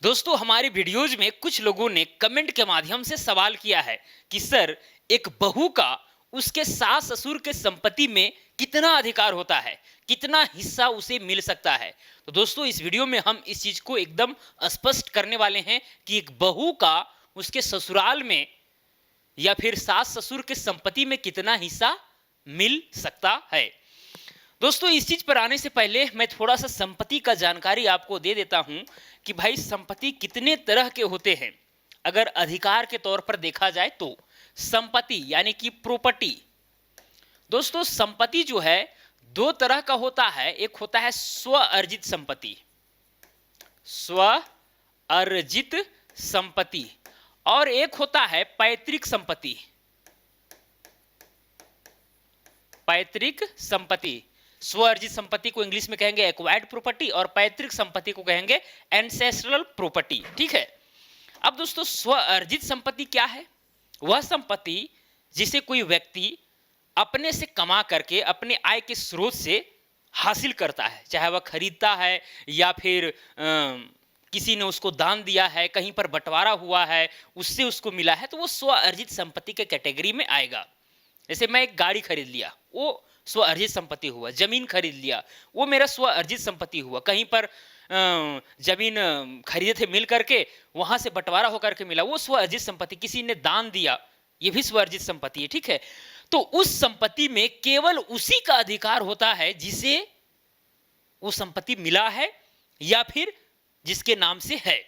दोस्तों हमारे वीडियोज में कुछ लोगों ने कमेंट के माध्यम से सवाल किया है कि सर एक बहू का उसके सास ससुर के संपत्ति में कितना अधिकार होता है, कितना हिस्सा उसे मिल सकता है। तो दोस्तों इस वीडियो में हम इस चीज को एकदम स्पष्ट करने वाले हैं कि एक बहू का उसके ससुराल में या फिर सास ससुर के संपत्ति में कितना हिस्सा मिल सकता है। दोस्तों इस चीज पर आने से पहले मैं थोड़ा सा संपत्ति का जानकारी आपको दे देता हूं कि भाई संपत्ति कितने तरह के होते हैं। अगर अधिकार के तौर पर देखा जाए तो संपत्ति यानी कि प्रॉपर्टी, दोस्तों संपत्ति जो है दो तरह का होता है। एक होता है स्व अर्जित संपत्ति, स्व अर्जित संपत्ति, और एक होता है पैतृक संपत्ति, पैतृक संपत्ति। स्व अर्जित संपत्ति को इंग्लिश में कहेंगे एक्वायर्ड प्रॉपर्टी और पैतृक संपत्ति को कहेंगे एंसेस्ट्रल प्रॉपर्टी। ठीक है। अब दोस्तों स्व अर्जित संपत्ति क्या है? वह संपत्ति जिसे कोई व्यक्ति अपने से कमा करके अपने आय के स्रोत से हासिल करता है, चाहे वह खरीदता है या फिर किसी ने उसको दान दिया है, कहीं पर बंटवारा हुआ है, उससे उसको मिला है, तो वो स्व अर्जित संपत्ति के कैटेगरी में आएगा। जैसे मैं एक गाड़ी खरीद लिया, वो स्व अर्जित संपत्ति हुआ। जमीन खरीद लिया, वो मेरा स्व अर्जित संपत्ति हुआ। कहीं पर जमीन खरीदे थे मिल करके, वहां से बंटवारा होकर के मिला, वो स्व अर्जित संपत्ति। किसी ने दान दिया, ये भी स्व अर्जित संपत्ति है। ठीक है। तो उस संपत्ति में केवल उसी का अधिकार होता है जिसे वो संपत्ति मिला है या फिर जिसके नाम से है।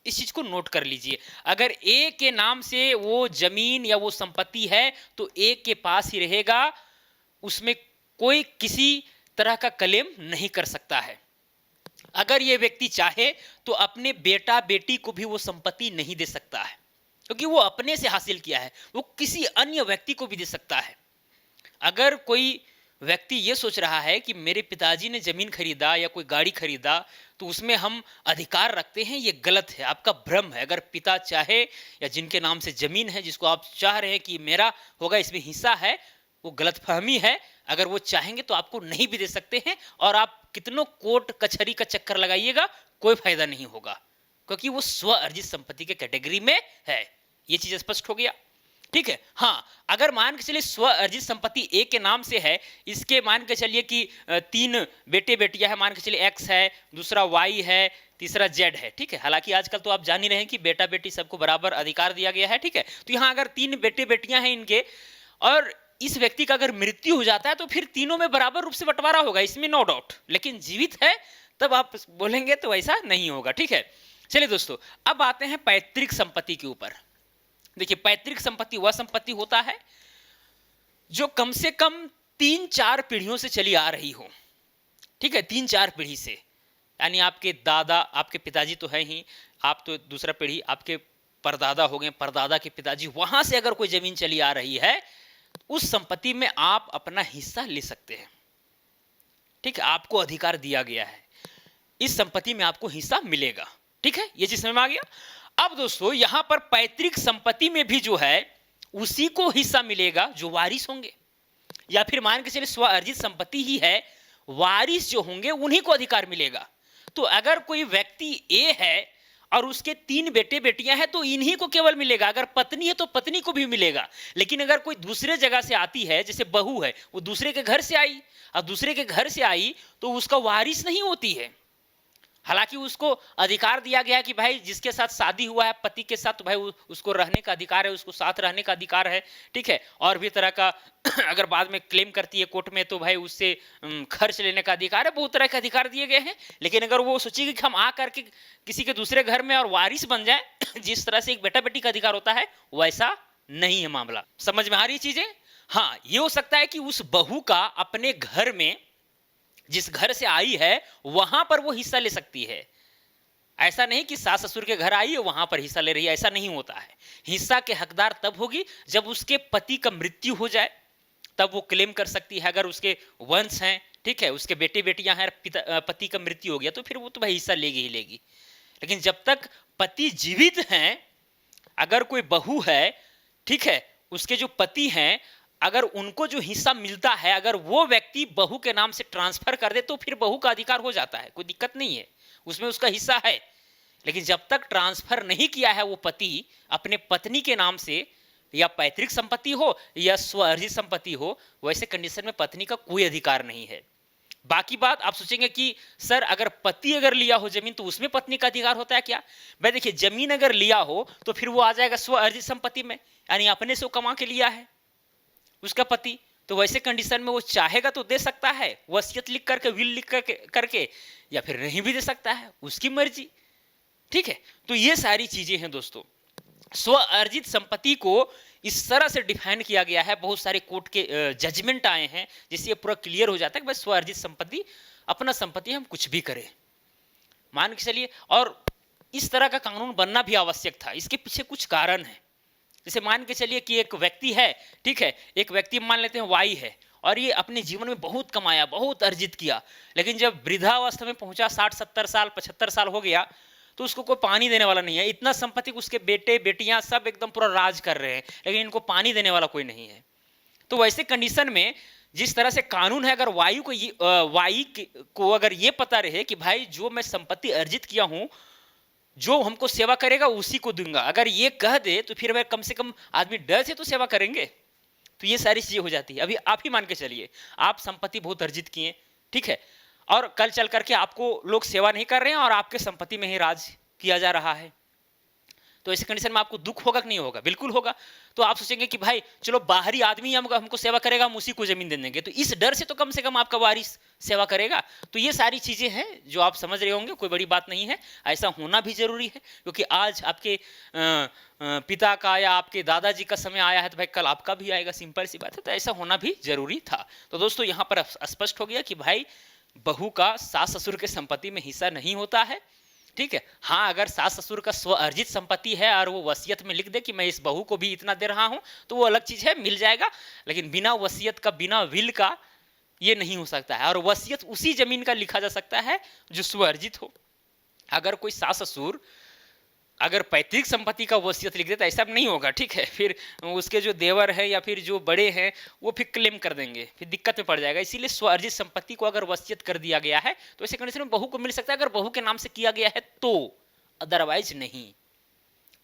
इस चीज को नोट कर लीजिए। अगर ए के नाम से वो जमीन या वो संपत्ति है तो ए के पास ही रहेगा, उसमें कोई किसी तरह का क्लेम नहीं कर सकता है। अगर ये व्यक्ति चाहे तो अपने बेटा बेटी को भी वो संपत्ति नहीं दे सकता है, क्योंकि वो अपने से हासिल किया है, वो किसी अन्य व्यक्ति को भी दे सकता है। अगर कोई व्यक्ति ये सोच रहा है कि मेरे पिताजी ने जमीन खरीदा या कोई गाड़ी खरीदा तो उसमें हम अधिकार रखते हैं, ये गलत है, आपका भ्रम है। अगर पिता चाहे या जिनके नाम से जमीन है, जिसको आप चाह रहे हैं कि मेरा होगा, इसमें हिस्सा है, वो गलतफहमी है। अगर वो चाहेंगे तो आपको नहीं भी दे सकते हैं, और आप कितनों कोर्ट कचहरी का चक्कर लगाइएगा कोई फायदा नहीं होगा, क्योंकि वो स्व अर्जित संपत्ति के कैटेगरी में है। ये चीज स्पष्ट हो गया? ठीक है। हाँ, अगर मान के चलिए स्व अर्जित संपत्ति ए के नाम से है, इसके मान के चलिए कि 3 बेटे बेटियां हैं, मान के चलिए एक्स है, दूसरा वाई है, तीसरा जेड है। ठीक है। हालांकि आजकल तो आप जान ही रहे हैं कि बेटा बेटी सबको बराबर अधिकार दिया गया है। ठीक है। तो यहाँ अगर 3 बेटे बेटियां हैं इनके, और इस व्यक्ति का अगर मृत्यु हो जाता है तो फिर तीनों में बराबर रूप से बंटवारा होगा, इसमें नो डाउट। लेकिन जीवित है तब आप बोलेंगे तो ऐसा नहीं होगा। ठीक है। चलिए दोस्तों, अब आते हैं पैतृक संपत्ति के ऊपर। देखिए, पैतृक संपत्ति वह संपत्ति होता है जो कम से कम 3-4 पीढ़ियों से चली आ रही हो। ठीक है। 3-4 पीढ़ी से, यानी आपके दादा, आपके पिताजी तो है ही, आप तो दूसरा पीढ़ी, आपके परदादा हो गए, परदादा के पिताजी, वहां से अगर कोई जमीन चली आ रही है, उस संपत्ति में आप अपना हिस्सा ले सकते हैं। ठीक है। आपको अधिकार दिया गया है, इस संपत्ति में आपको हिस्सा मिलेगा। ठीक है। ये चीज समझ में आ गया? अब दोस्तों यहां पर पैतृक संपत्ति में भी जो है उसी को हिस्सा मिलेगा जो वारिस होंगे, या फिर मान के चलिए स्व अर्जित संपत्ति ही है, वारिस जो होंगे उन्हीं को अधिकार मिलेगा। तो अगर कोई व्यक्ति ए है और उसके 3 बेटे बेटियां हैं तो इन्हीं को केवल मिलेगा। अगर पत्नी है तो पत्नी को भी मिलेगा। लेकिन अगर कोई दूसरे जगह से आती है, जैसे बहू है, वो दूसरे के घर से आई, और दूसरे के घर से आई तो उसका वारिस नहीं होती है। हालांकि उसको अधिकार दिया गया है कि भाई जिसके साथ शादी हुआ है पति के साथ, तो भाई उसको रहने का अधिकार है, उसको साथ रहने का अधिकार है। ठीक है। और भी तरह का अगर बाद में क्लेम करती है कोर्ट में तो भाई उससे खर्च लेने का अधिकार है, बहुत तरह के अधिकार दिए गए हैं। लेकिन अगर वो सोचेगी कि हम आ करके किसी के दूसरे घर में और वारिस बन जाए जिस तरह से एक बेटा बेटी का अधिकार होता है, वैसा नहीं है मामला। समझ में आ रही चीजें? हाँ, ये हो सकता है कि उस बहू का अपने घर में, जिस घर से आई है, वहां पर वो हिस्सा ले सकती है। ऐसा नहीं कि सास ससुर के घर आई है वहां पर हिस्सा ले रही है, ऐसा नहीं होता है। हिस्सा के हकदार तब होगी जब उसके पति का मृत्यु हो जाए, तब वो क्लेम कर सकती है। अगर उसके वंश हैं, ठीक है, उसके बेटे बेटियां हैं, पति का मृत्यु हो गया तो फिर वो तो भाई हिस्सा लेगी ही लेगी। लेकिन जब तक पति जीवित हैं, अगर कोई बहू है, ठीक है, उसके जो पति हैं, अगर उनको जो हिस्सा मिलता है, अगर वो व्यक्ति बहू के नाम से ट्रांसफर कर दे तो फिर बहू का अधिकार हो जाता है, कोई दिक्कत नहीं है, उसमें उसका हिस्सा है। लेकिन जब तक ट्रांसफर नहीं किया है वो पति अपने पत्नी के नाम से, या पैतृक संपत्ति हो या स्वअर्जित संपत्ति हो, वैसे कंडीशन में पत्नी का कोई अधिकार नहीं है। बाकी बात आप सोचेंगे कि सर अगर पति अगर लिया हो जमीन तो उसमें पत्नी का अधिकार होता है क्या? भाई देखिए, जमीन अगर लिया हो तो फिर वो आ जाएगा स्वअर्जित संपत्ति में, यानी अपने से वो कमा के लिया है उसका पति। तो वैसे कंडीशन में वो चाहेगा तो दे सकता है, वसीयत लिख करके, विल लिख करके, या फिर नहीं भी दे सकता है, उसकी मर्जी। ठीक है, तो ये सारी चीजें हैं दोस्तों। स्वअर्जित संपत्ति को इस तरह से डिफाइन किया गया है, बहुत सारे कोर्ट के जजमेंट आए हैं जिससे ये पूरा क्लियर हो जाता है कि भाई स्वअर्जित संपत्ति, अपना संपत्ति हम कुछ भी करें, मान के चलिए। और इस तरह का कानून बनना भी आवश्यक था, इसके पीछे कुछ कारण है। जैसे मान के चलिए कि एक व्यक्ति है, ठीक है, एक व्यक्ति मान लेते हैं वाई है, और ये अपने जीवन में बहुत कमाया, बहुत अर्जित किया, लेकिन जब वृद्धावस्था में पहुंचा, 60-70 साल 75 साल हो गया, तो उसको कोई पानी देने वाला नहीं है। इतना संपत्ति, उसके बेटे बेटियां सब एकदम पूरा राज कर रहे हैं, लेकिन इनको पानी देने वाला कोई नहीं है। तो वैसे कंडीशन में जिस तरह से कानून है, अगर वाई को अगर ये पता रहे कि भाई जो मैं संपत्ति अर्जित किया हूं, जो हमको सेवा करेगा उसी को दूंगा, अगर ये कह दे तो फिर वह कम से कम आदमी डर से तो सेवा करेंगे। तो ये सारी चीजें हो जाती है। अभी आप ही मान के चलिए, आप संपत्ति बहुत अर्जित किए, ठीक है, और कल चल करके आपको लोग सेवा नहीं कर रहे हैं और आपके संपत्ति में ही राज किया जा रहा है, तो ऐसी कंडीशन में आपको दुख होगा कि नहीं होगा? बिल्कुल होगा। तो आप सोचेंगे कि भाई चलो बाहरी आदमी हमको सेवा करेगा, हम उसी को जमीन दे देंगे, तो इस डर से तो कम से कम आपका वारिस सेवा करेगा। तो ये सारी चीजें हैं जो आप समझ रहे होंगे, कोई बड़ी बात नहीं है, ऐसा होना भी जरूरी है, क्योंकि आज आपके पिता का या आपके दादाजी का समय आया है तो भाई कल आपका भी आएगा, सिंपल सी बात है। तो ऐसा होना भी जरूरी था। तो दोस्तों यहाँ पर स्पष्ट हो गया कि भाई बहू का सास ससुर के संपत्ति में हिस्सा नहीं होता है, ठीक है। हाँ, अगर सास ससुर का स्वअर्जित संपत्ति है और वो वसीयत में लिख दे कि मैं इस बहू को भी इतना दे रहा हूं, तो वो अलग चीज है, मिल जाएगा। लेकिन बिना वसीयत का, बिना विल का ये नहीं हो सकता है। और वसीयत उसी जमीन का लिखा जा सकता है जो स्वअर्जित हो। अगर कोई सास ससुर अगर पैतृक संपत्ति का वसीयत लिख देता, ऐसा नहीं होगा, ठीक है, फिर उसके जो देवर है या फिर जो बड़े हैं वो फिर क्लेम कर देंगे, फिर दिक्कत में पड़ जाएगा। इसीलिए स्वअर्जित संपत्ति को अगर वसीयत कर दिया गया है तो ऐसे कंडीशन में बहू को मिल सकता है, अगर बहू के नाम से किया गया है तो, अदरवाइज नहीं,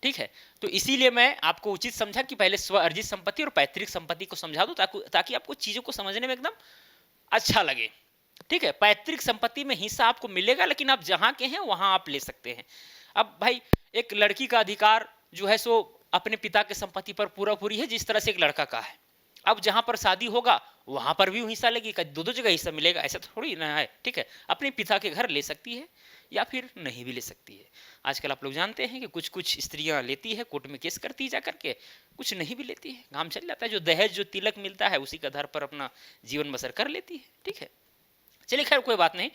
ठीक है। तो इसीलिए मैं आपको उचित समझा कि पहले स्वअर्जित संपत्ति और पैतृक संपत्ति को समझा दो, ताकि आपको चीजों को समझने में एकदम अच्छा लगे, ठीक है। पैतृक संपत्ति में हिस्सा आपको मिलेगा, लेकिन आप जहां के हैं वहां आप ले सकते हैं। अब भाई एक लड़की का अधिकार जो है सो अपने पिता के संपत्ति पर पूरा पूरी है, जिस तरह से एक लड़का का है। अब जहां पर शादी होगा वहां पर भी हिस्सा लेगी, दो दो जगह हिस्सा मिलेगा, ऐसा थोड़ी ना है, ठीक है। अपने पिता के घर ले सकती है या फिर नहीं भी ले सकती है। आजकल आप लोग जानते हैं कि कुछ कुछ स्त्रियां लेती है, कोर्ट में केस करती जा करके, कुछ नहीं भी लेती है, काम चल जाता है। जो दहेज, जो तिलक मिलता है उसी के आधार पर अपना जीवन बसर कर लेती है, ठीक है। चलिए खैर, कोई बात नहीं।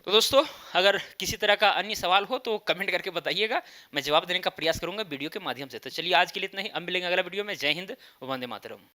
तो दोस्तों, अगर किसी तरह का अन्य सवाल हो तो कमेंट करके बताइएगा, मैं जवाब देने का प्रयास करूंगा वीडियो के माध्यम से। तो चलिए आज के लिए इतना ही, अब मिलेंगे अगला वीडियो में। जय हिंद, वंदे मातरम।